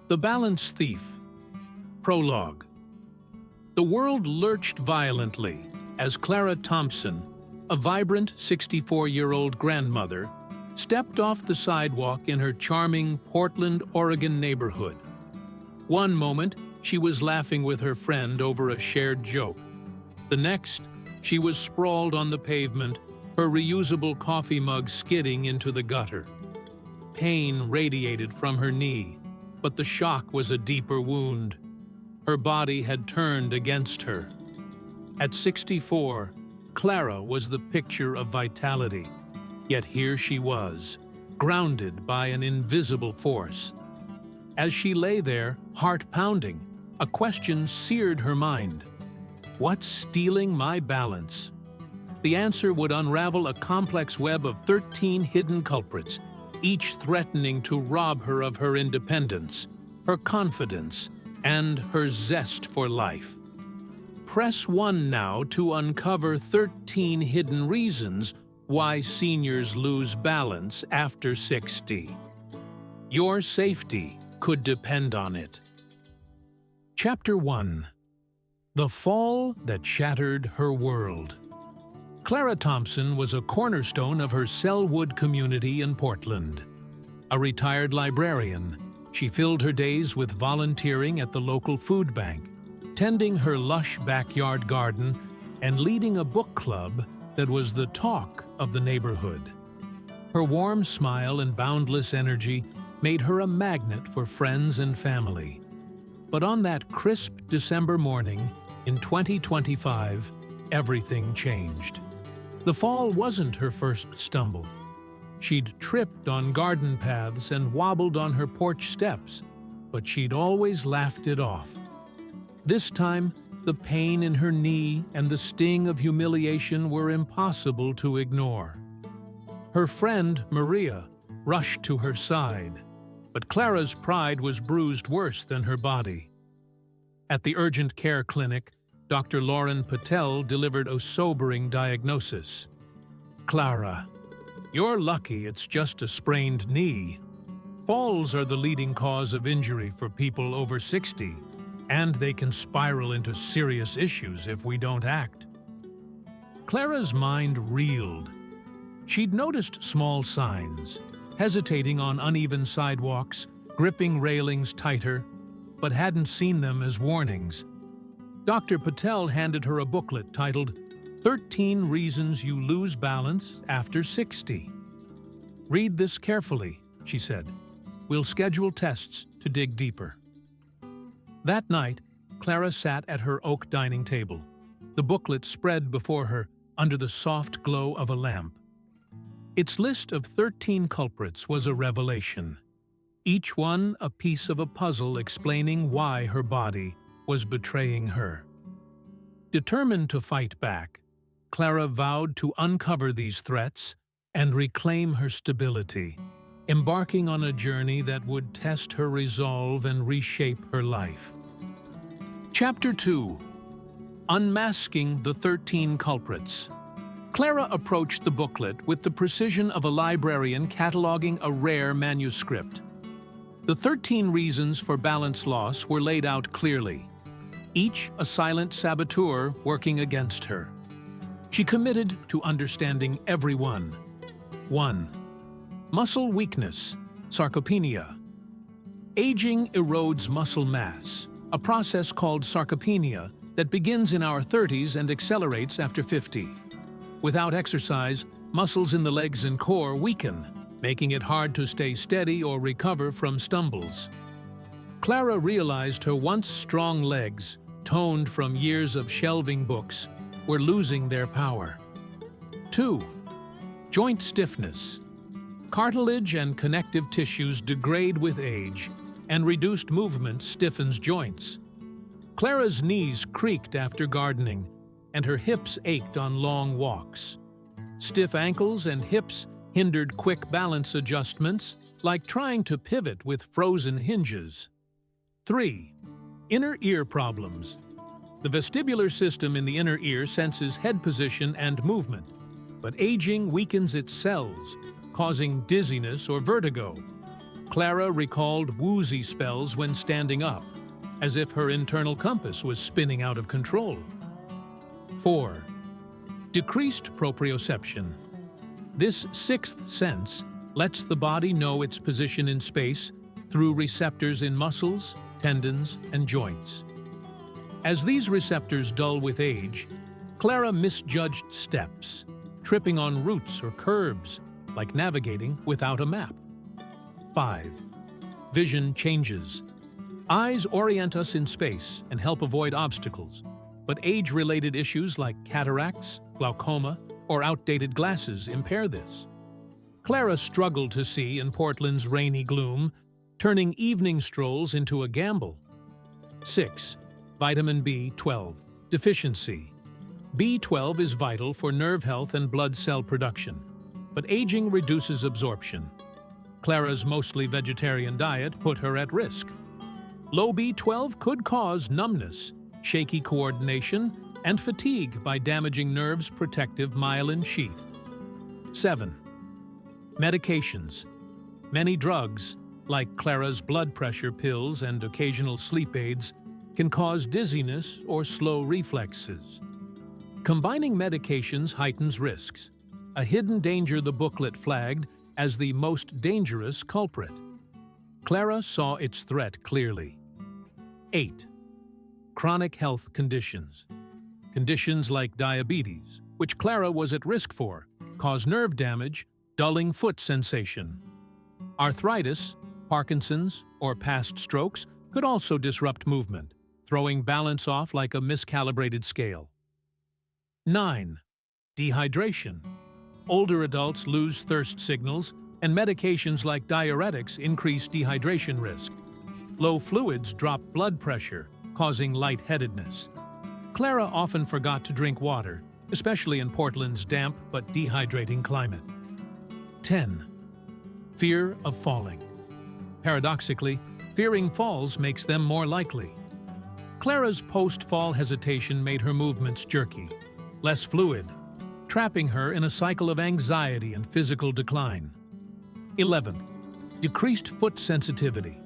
The Balance Thief. Prologue. The world lurched violently as Clara Thompson, a vibrant 64-year-old grandmother, stepped off the sidewalk in her charming Portland, Oregon neighborhood. One moment, she was laughing with her friend over a shared joke. The next, she was sprawled on the pavement, her reusable coffee mug skidding into the gutter. Pain radiated from her knee, but the shock was a deeper wound. Her body had turned against her. At 64, Clara was the picture of vitality. Yet here she was, grounded by an invisible force. As she lay there, heart pounding, a question seared her mind. What's stealing my balance? The answer would unravel a complex web of 13 hidden culprits, each threatening to rob her of her independence, her confidence, and her zest for life. Press 1 now to uncover 13 hidden reasons why seniors lose balance after 60. Your safety could depend on it. Chapter 1. The Fall That Shattered Her World. Clara Thompson was a cornerstone of her Selwood community in Portland. A retired librarian, she filled her days with volunteering at the local food bank, tending her lush backyard garden, and leading a book club that was the talk of the neighborhood. Her warm smile and boundless energy made her a magnet for friends and family. But on that crisp December morning in 2025, everything changed. The fall wasn't her first stumble. She'd tripped on garden paths and wobbled on her porch steps, but she'd always laughed it off. This time, the pain in her knee and the sting of humiliation were impossible to ignore. Her friend, Maria, rushed to her side, but Clara's pride was bruised worse than her body. At the urgent care clinic, Dr. Lauren Patel delivered a sobering diagnosis. Clara, you're lucky it's just a sprained knee. Falls are the leading cause of injury for people over 60, and they can spiral into serious issues if we don't act. Clara's mind reeled. She'd noticed small signs, hesitating on uneven sidewalks, gripping railings tighter, but hadn't seen them as warnings. Dr. Patel handed her a booklet titled 13 Reasons You Lose Balance After 60. Read this carefully, she said. We'll schedule tests to dig deeper. That night, Clara sat at her oak dining table, the booklet spread before her under the soft glow of a lamp. Its list of 13 culprits was a revelation, each one a piece of a puzzle explaining why her body was betraying her. Determined to fight back, Clara vowed to uncover these threats and reclaim her stability, embarking on a journey that would test her resolve and reshape her life. Chapter 2. Unmasking the 13 Culprits. Clara approached the booklet with the precision of a librarian cataloging a rare manuscript. The 13 reasons for balance loss were laid out clearly, each a silent saboteur working against her. She committed to understanding every one. 1. Muscle weakness, sarcopenia. Aging erodes muscle mass, a process called sarcopenia that begins in our 30s and accelerates after 50. Without exercise, muscles in the legs and core weaken, making it hard to stay steady or recover from stumbles. Clara realized her once strong legs, toned from years of shelving books, were losing their power. 2. Joint stiffness. Cartilage and connective tissues degrade with age, and reduced movement stiffens joints. Clara's knees creaked after gardening, and her hips ached on long walks. Stiff ankles and hips hindered quick balance adjustments, like trying to pivot with frozen hinges. 3. Inner ear problems. The vestibular system in the inner ear senses head position and movement, but aging weakens its cells, causing dizziness or vertigo. Clara recalled woozy spells when standing up, as if her internal compass was spinning out of control. 4. Decreased proprioception. This sixth sense lets the body know its position in space through receptors in muscles, tendons, and joints. As these receptors dull with age, Clara misjudged steps, tripping on roots or curbs, like navigating without a map. 5. Vision changes. Eyes orient us in space and help avoid obstacles, but age-related issues like cataracts, glaucoma, or outdated glasses impair this. Clara struggled to see in Portland's rainy gloom, turning evening strolls into a gamble. 6. Vitamin B12 deficiency. B12 is vital for nerve health and blood cell production, but aging reduces absorption. Clara's mostly vegetarian diet put her at risk. Low B12 could cause numbness, shaky coordination, and fatigue by damaging nerves' protective myelin sheath. 7. Medications. Many drugs, like Clara's blood pressure pills and occasional sleep aids, can cause dizziness or slow reflexes. Combining medications heightens risks, a hidden danger the booklet flagged as the most dangerous culprit. Clara saw its threat clearly. 8. Chronic health conditions. Conditions like diabetes, which Clara was at risk for, cause nerve damage, dulling foot sensation. Arthritis, Parkinson's, or past strokes could also disrupt movement, throwing balance off like a miscalibrated scale. 9. Dehydration. Older adults lose thirst signals, and medications like diuretics increase dehydration risk. Low fluids drop blood pressure, causing lightheadedness. Clara often forgot to drink water, especially in Portland's damp but dehydrating climate. 10. Fear of falling. Paradoxically, fearing falls makes them more likely. Clara's post-fall hesitation made her movements jerky, less fluid, trapping her in a cycle of anxiety and physical decline. 11th. Decreased foot sensitivity.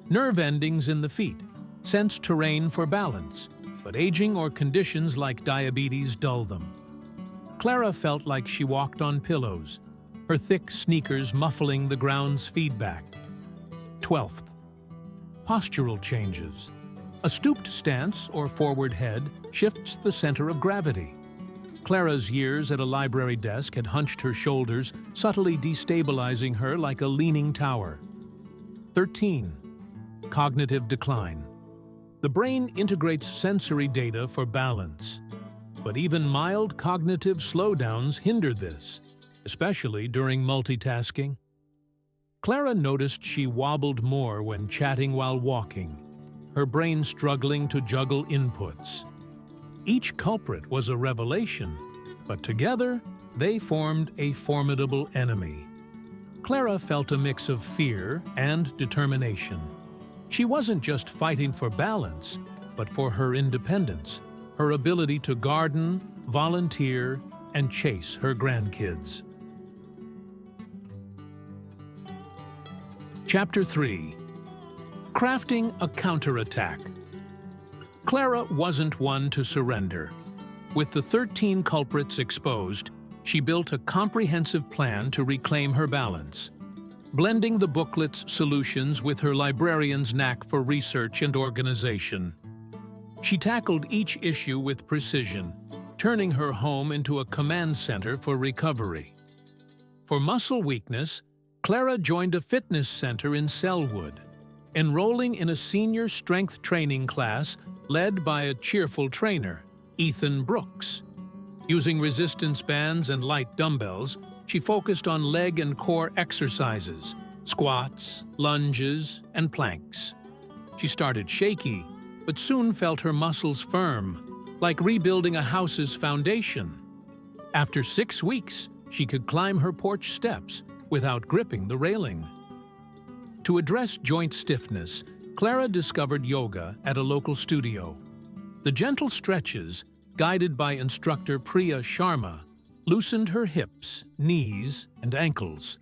Nerve endings in the feet sense terrain for balance, but aging or conditions like diabetes dull them. Clara felt like she walked on pillows, her thick sneakers muffling the ground's feedback. 12th. Postural changes. A stooped stance or forward head shifts the center of gravity. Clara's years at a library desk had hunched her shoulders, subtly destabilizing her like a leaning tower. 13. Cognitive decline. The brain integrates sensory data for balance, but even mild cognitive slowdowns hinder this, especially during multitasking. Clara noticed she wobbled more when chatting while walking, her brain struggling to juggle inputs. Each culprit was a revelation, but together they formed a formidable enemy. Clara felt a mix of fear and determination. She wasn't just fighting for balance, but for her independence, her ability to garden, volunteer, and chase her grandkids. Chapter 3. Crafting a counterattack. Clara wasn't one to surrender. With the 13 culprits exposed, she built a comprehensive plan to reclaim her balance, blending the booklet's solutions with her librarian's knack for research and organization. She tackled each issue with precision, turning her home into a command center for recovery. For muscle weakness, Clara joined a fitness center in Selwood, enrolling in a senior strength training class led by a cheerful trainer, Ethan Brooks. Using resistance bands and light dumbbells, she focused on leg and core exercises, squats, lunges, and planks. She started shaky, but soon felt her muscles firm, like rebuilding a house's foundation. After 6 weeks, she could climb her porch steps without gripping the railing. To address joint stiffness, Clara discovered yoga at a local studio. The gentle stretches, guided by instructor Priya Sharma, loosened her hips, knees, and ankles.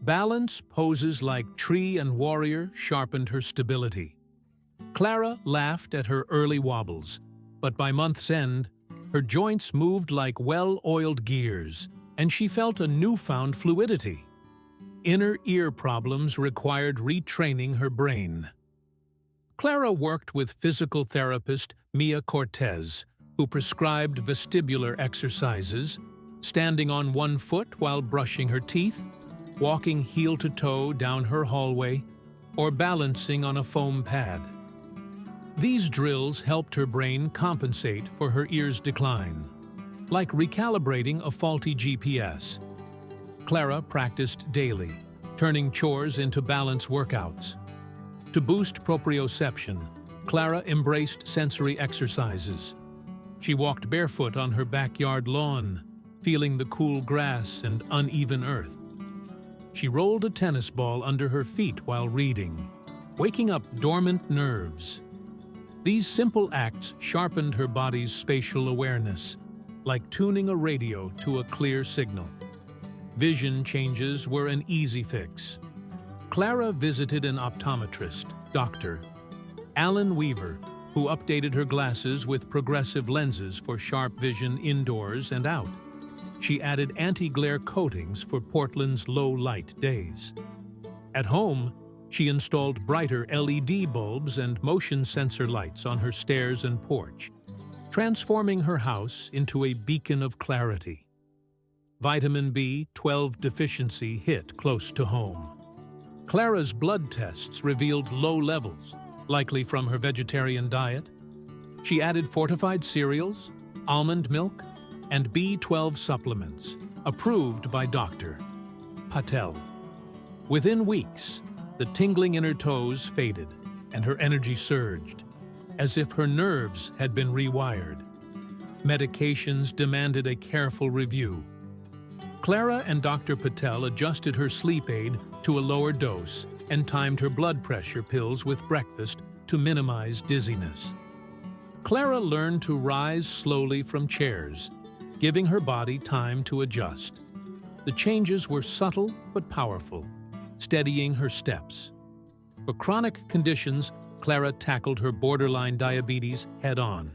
Balance poses like tree and warrior sharpened her stability. Clara laughed at her early wobbles, but by month's end, her joints moved like well-oiled gears, and she felt a newfound fluidity. Inner ear problems required retraining her brain. Clara worked with physical therapist Mia Cortez, who prescribed vestibular exercises, standing on one foot while brushing her teeth, walking heel-to-toe down her hallway, or balancing on a foam pad. These drills helped her brain compensate for her ear's decline, like recalibrating a faulty GPS. Clara practiced daily, turning chores into balance workouts. To boost proprioception, Clara embraced sensory exercises. She walked barefoot on her backyard lawn, feeling the cool grass and uneven earth. She rolled a tennis ball under her feet while reading, waking up dormant nerves. These simple acts sharpened her body's spatial awareness, like tuning a radio to a clear signal. Vision changes were an easy fix. Clara visited an optometrist, Dr. Alan Weaver, who updated her glasses with progressive lenses for sharp vision indoors and out. She added anti-glare coatings for Portland's low-light days. At home, she installed brighter LED bulbs and motion sensor lights on her stairs and porch, transforming her house into a beacon of clarity. Vitamin B12 deficiency hit close to home. Clara's blood tests revealed low levels, likely from her vegetarian diet. She added fortified cereals, almond milk, and B12 supplements, approved by Dr. Patel. Within weeks, the tingling in her toes faded, and her energy surged, as if her nerves had been rewired. Medications demanded a careful review. Clara and Dr. Patel adjusted her sleep aid to a lower dose and timed her blood pressure pills with breakfast to minimize dizziness. Clara learned to rise slowly from chairs, giving her body time to adjust. The changes were subtle but powerful, steadying her steps. For chronic conditions, Clara tackled her borderline diabetes head-on.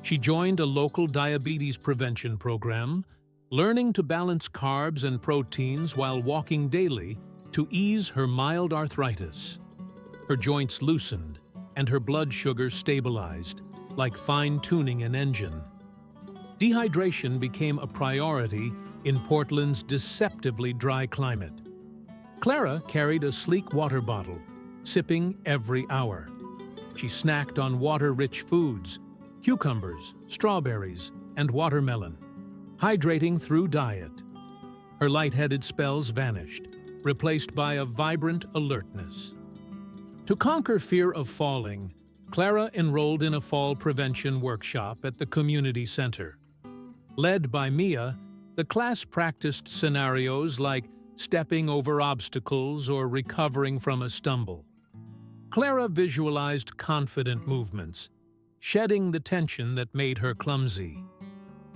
She joined a local diabetes prevention program, learning to balance carbs and proteins while walking daily to ease her mild arthritis. Her joints loosened, and her blood sugar stabilized, like fine-tuning an engine. Dehydration became a priority in Portland's deceptively dry climate. Clara carried a sleek water bottle, sipping every hour. She snacked on water-rich foods, cucumbers, strawberries, and watermelon, hydrating through diet. Her lightheaded spells vanished, replaced by a vibrant alertness. To conquer fear of falling, Clara enrolled in a fall prevention workshop at the community center. Led by Mia, the class practiced scenarios like stepping over obstacles or recovering from a stumble. Clara visualized confident movements, shedding the tension that made her clumsy.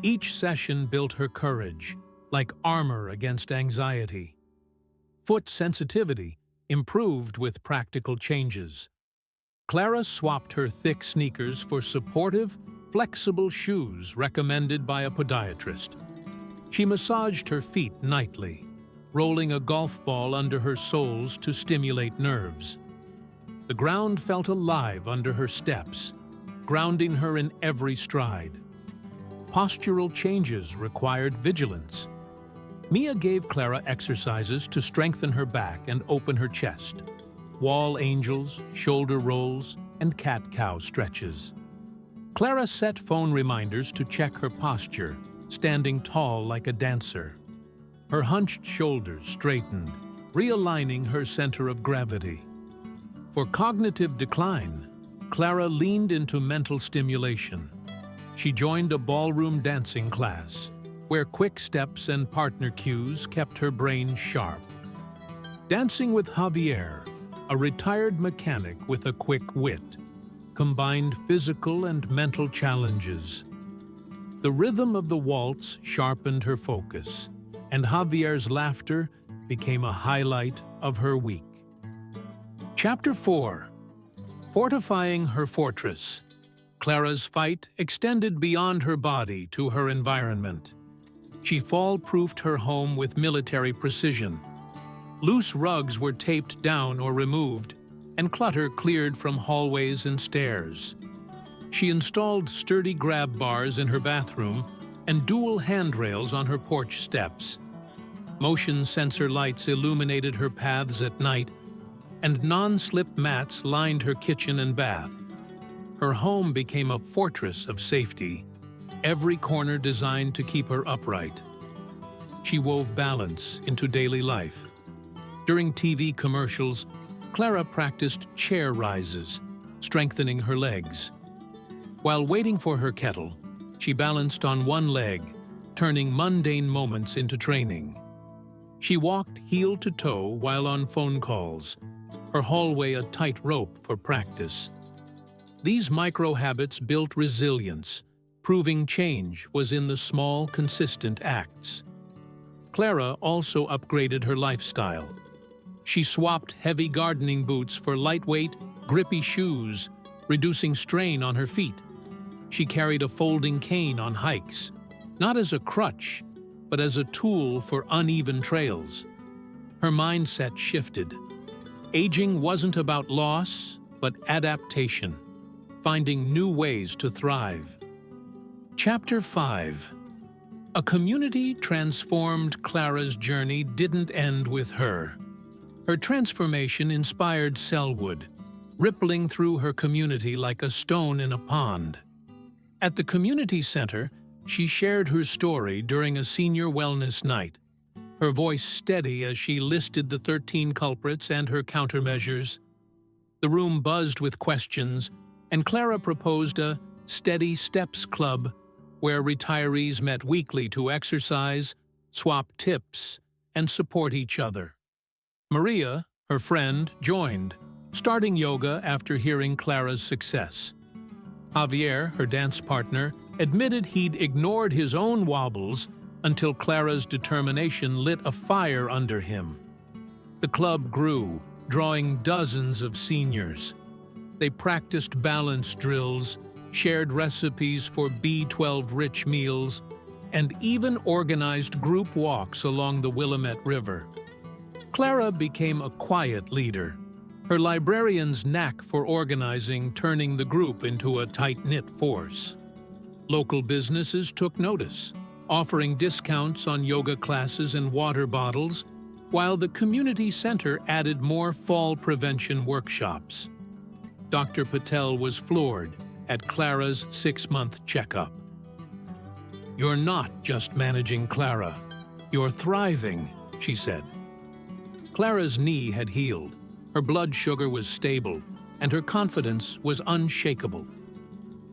Each session built her courage, like armor against anxiety. Foot sensitivity improved with practical changes. Clara swapped her thick sneakers for supportive, flexible shoes recommended by a podiatrist. She massaged her feet nightly, rolling a golf ball under her soles to stimulate nerves. The ground felt alive under her steps, grounding her in every stride. Postural changes required vigilance. Mia gave Clara exercises to strengthen her back and open her chest, wall angels, shoulder rolls, and cat-cow stretches. Clara set phone reminders to check her posture, standing tall like a dancer. Her hunched shoulders straightened, realigning her center of gravity. For cognitive decline, Clara leaned into mental stimulation. She joined a ballroom dancing class, where quick steps and partner cues kept her brain sharp. Dancing with Javier, a retired mechanic with a quick wit, combined physical and mental challenges. The rhythm of the waltz sharpened her focus, and Javier's laughter became a highlight of her week. Chapter 4. Fortifying her fortress. Clara's fight extended beyond her body to her environment. She fall-proofed her home with military precision. Loose rugs were taped down or removed, and clutter cleared from hallways and stairs. She installed sturdy grab bars in her bathroom and dual handrails on her porch steps. Motion sensor lights illuminated her paths at night, and non-slip mats lined her kitchen and bath. Her home became a fortress of safety, every corner designed to keep her upright. She wove balance into daily life. During TV commercials, Clara practiced chair rises, strengthening her legs. While waiting for her kettle, she balanced on one leg, turning mundane moments into training. She walked heel to toe while on phone calls, her hallway a tight rope for practice. These micro-habits built resilience, proving change was in the small, consistent acts. Clara also upgraded her lifestyle. She swapped heavy gardening boots for lightweight, grippy shoes, reducing strain on her feet. She carried a folding cane on hikes, not as a crutch, but as a tool for uneven trails. Her mindset shifted. Aging wasn't about loss, but adaptation, finding new ways to thrive. Chapter 5. A community transformed. Clara's journey didn't end with her. Her transformation inspired Selwood, rippling through her community like a stone in a pond. At the community center, she shared her story during a senior wellness night, her voice steady as she listed the 13 culprits and her countermeasures. The room buzzed with questions, and Clara proposed a Steady Steps Club where retirees met weekly to exercise, swap tips, and support each other. Maria, her friend, joined, starting yoga after hearing Clara's success. Javier, her dance partner, admitted he'd ignored his own wobbles until Clara's determination lit a fire under him. The club grew, drawing dozens of seniors. They practiced balance drills, shared recipes for B12-rich meals, and even organized group walks along the Willamette River. Clara became a quiet leader, her librarian's knack for organizing turning the group into a tight-knit force. Local businesses took notice, offering discounts on yoga classes and water bottles, while the community center added more fall prevention workshops. Dr. Patel was floored at Clara's 6-month checkup. "You're not just managing Clara. You're thriving," she said. Clara's knee had healed, her blood sugar was stable, and her confidence was unshakable.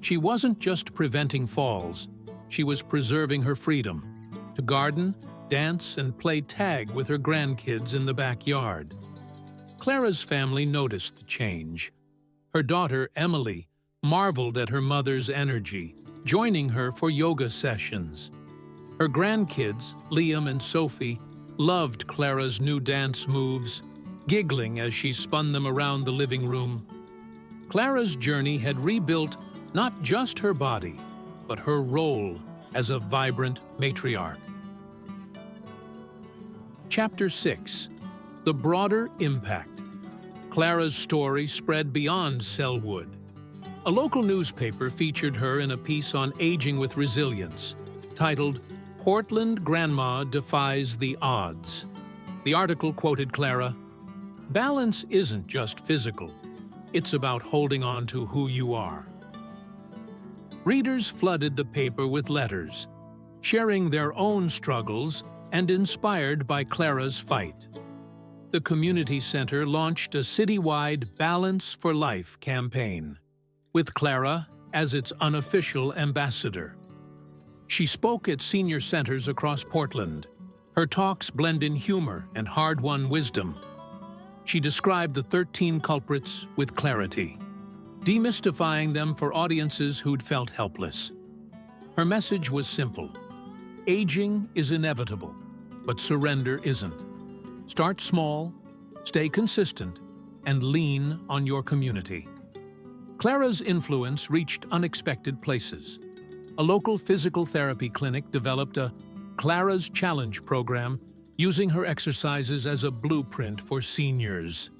She wasn't just preventing falls, she was preserving her freedom to garden, dance, and play tag with her grandkids in the backyard. Clara's family noticed the change. Her daughter, Emily, marveled at her mother's energy, joining her for yoga sessions. Her grandkids, Liam and Sophie, loved Clara's new dance moves, giggling as she spun them around the living room. Clara's journey had rebuilt not just her body, but her role as a vibrant matriarch. Chapter 6. The Broader Impact. Clara's story spread beyond Selwood. A local newspaper featured her in a piece on aging with resilience, titled "Portland Grandma Defies the Odds." The article quoted Clara, "Balance isn't just physical. It's about holding on to who you are." Readers flooded the paper with letters, sharing their own struggles and inspired by Clara's fight. The community center launched a citywide Balance for Life campaign, with Clara as its unofficial ambassador. She spoke at senior centers across Portland. Her talks blend in humor and hard-won wisdom. She described the 13 culprits with clarity, demystifying them for audiences who'd felt helpless. Her message was simple: aging is inevitable, but surrender isn't. Start small, stay consistent, and lean on your community. Clara's influence reached unexpected places. A local physical therapy clinic developed a Clara's Challenge program, using her exercises as a blueprint for seniors.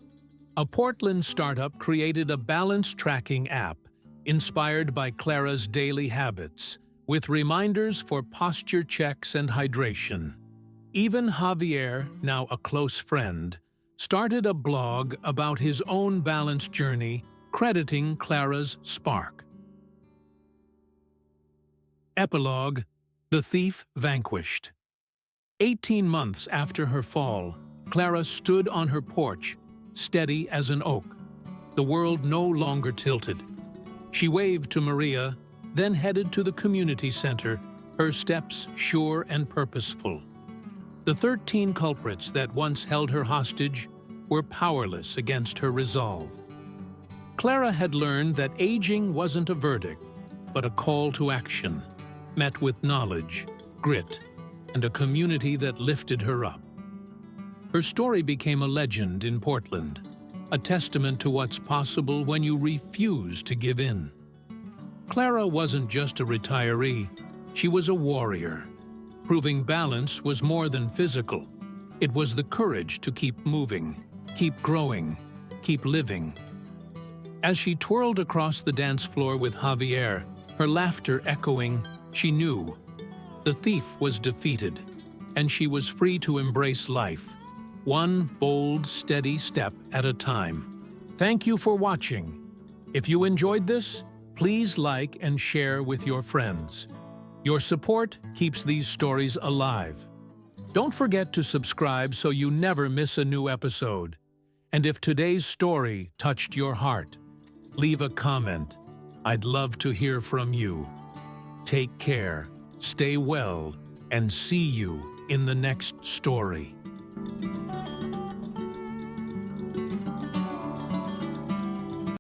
A Portland startup created a balance tracking app inspired by Clara's daily habits, with reminders for posture checks and hydration. Even Javier, now a close friend, started a blog about his own balance journey, crediting Clara's spark. Epilogue: The Thief Vanquished. 18 months after her fall, Clara stood on her porch, steady as an oak. The world no longer tilted. She waved to Maria, then headed to the community center, her steps sure and purposeful. The 13 culprits that once held her hostage were powerless against her resolve. Clara had learned that aging wasn't a verdict, but a call to action, met with knowledge, grit, and a community that lifted her up. Her story became a legend in Portland, a testament to what's possible when you refuse to give in. Clara wasn't just a retiree, she was a warrior. Proving balance was more than physical. It was the courage to keep moving, keep growing, keep living. As she twirled across the dance floor with Javier, her laughter echoing, she knew the thief was defeated, and she was free to embrace life, one bold, steady step at a time. Thank you for watching. If you enjoyed this, please like and share with your friends. Your support keeps these stories alive. Don't forget to subscribe so you never miss a new episode. And if today's story touched your heart, leave a comment. I'd love to hear from you. Take care, stay well, and see you in the next story.